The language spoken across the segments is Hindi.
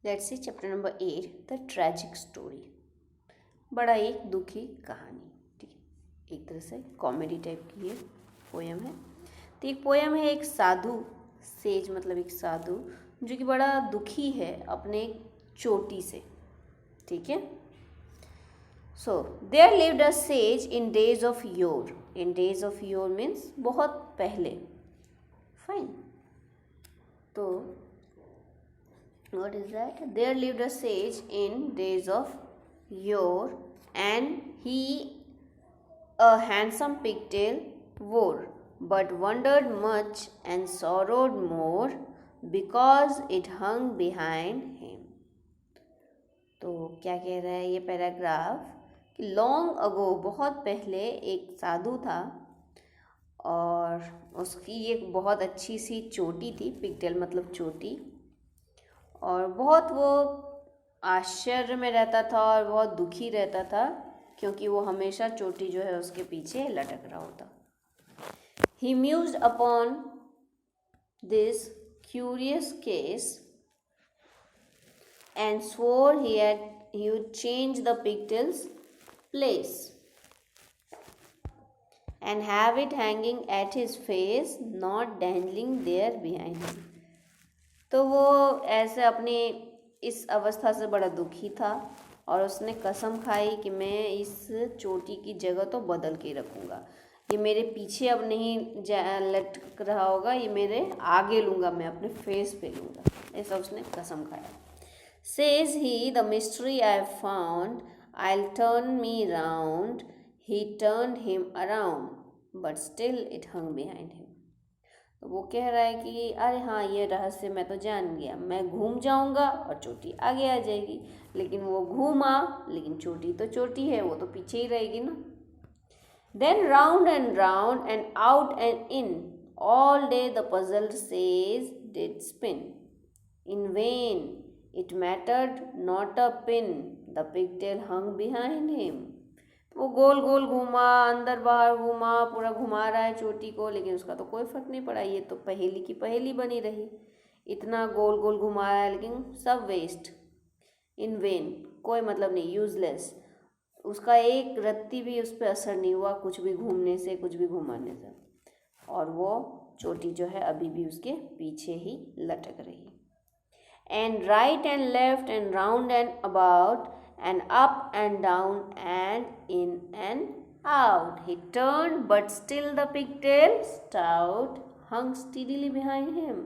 Let's see chapter number 8 the tragic story. बड़ा एक दुखी कहानी। ठीक है, एक तरह से कॉमेडी टाइप की ये पोयम है। तो एक पोयम है एक साधु सेज, मतलब एक साधु जो कि बड़ा दुखी है अपने चोटी से। ठीक है, so there lived a sage in days of yore. In days of yore means बहुत पहले। फाइन, तो what is that? There lived a sage in days of yore, and he a handsome pigtail wore, but wondered much and sorrowed more because it hung behind him. तो क्या कह रहा है ये पैराग्राफ कि लॉन्ग अगो, बहुत पहले एक साधु था और उसकी एक बहुत अच्छी सी चोटी थी। पिगटेल मतलब चोटी, और बहुत वो आश्चर्य में रहता था और बहुत दुखी रहता था क्योंकि वो हमेशा चोटी जो है उसके पीछे लटक रहा होता। He mused upon this curious case and swore he would change the pigtail's place and have it hanging at his face, not dangling there behind him. तो वो ऐसे अपनी इस अवस्था से बड़ा दुखी था और उसने कसम खाई कि मैं इस चोटी की जगह तो बदल के रखूँगा। ये मेरे पीछे अब नहीं लटक रहा होगा, ये मेरे आगे लूँगा, मैं अपने फेस पे लूँगा, ऐसा उसने कसम खाया। Says he, the mystery I found, I'll turn me round. He turned him around, but still it hung behind him. तो वो कह रहा है कि अरे हाँ, ये रहस्य मैं तो जान गया, मैं घूम जाऊंगा और चोटी आगे आ जाएगी। लेकिन वो घूमा, लेकिन चोटी तो चोटी है, वो तो पीछे ही रहेगी ना। Then round and out and in, all day the puzzled sage did spin. In vain, it mattered not a pin, the pigtail hung behind him. वो गोल गोल घूमा, अंदर बाहर घूमा, पूरा घुमा रहा है चोटी को, लेकिन उसका तो कोई फर्क नहीं पड़ा। ये तो पहेली की पहेली बनी रही। इतना गोल गोल घुमाया लेकिन सब वेस्ट, इन वेन, कोई मतलब नहीं, यूजलेस। उसका एक रत्ती भी उस पर असर नहीं हुआ, कुछ भी घूमने से, कुछ भी घुमाने से, और वो चोटी जो है अभी भी उसके पीछे ही लटक रही। And right and left and round and about and up and down and in and out he turned, but still the pigtail stout hung steadily behind him.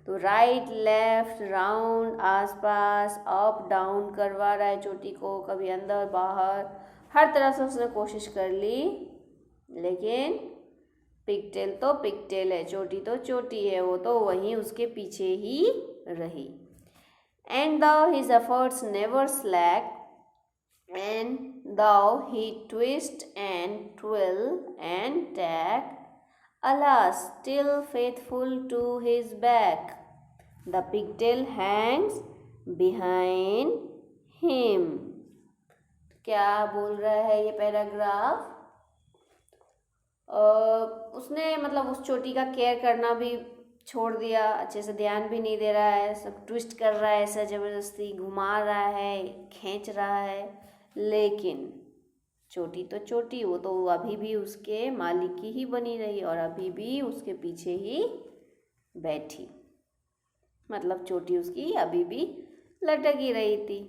तो राइट लेफ्ट राउंड, आसपास, अप डाउन करवा रहा है चोटी को, कभी अंदर बाहर, हर तरह से उसने कोशिश कर ली, लेकिन पिगटेल तो पिगटेल है, चोटी तो चोटी है, वो तो वहीं उसके पीछे ही रही। And though his efforts never slack, and though he twist and twirl and tack, alas, still faithful to his back, the pigtail hangs behind him. क्या बोल रहा है ये पैराग्राफ? उसने मतलब उस चोटी का केयर करना भी छोड़ दिया, अच्छे से ध्यान भी नहीं दे रहा है, सब ट्विस्ट कर रहा है, ऐसा ज़बरदस्ती घुमा रहा है, खींच रहा है, लेकिन चोटी तो चोटी, वो तो अभी भी उसके मालिक की ही बनी रही और अभी भी उसके पीछे ही बैठी, मतलब चोटी उसकी अभी भी लटक ही रही थी।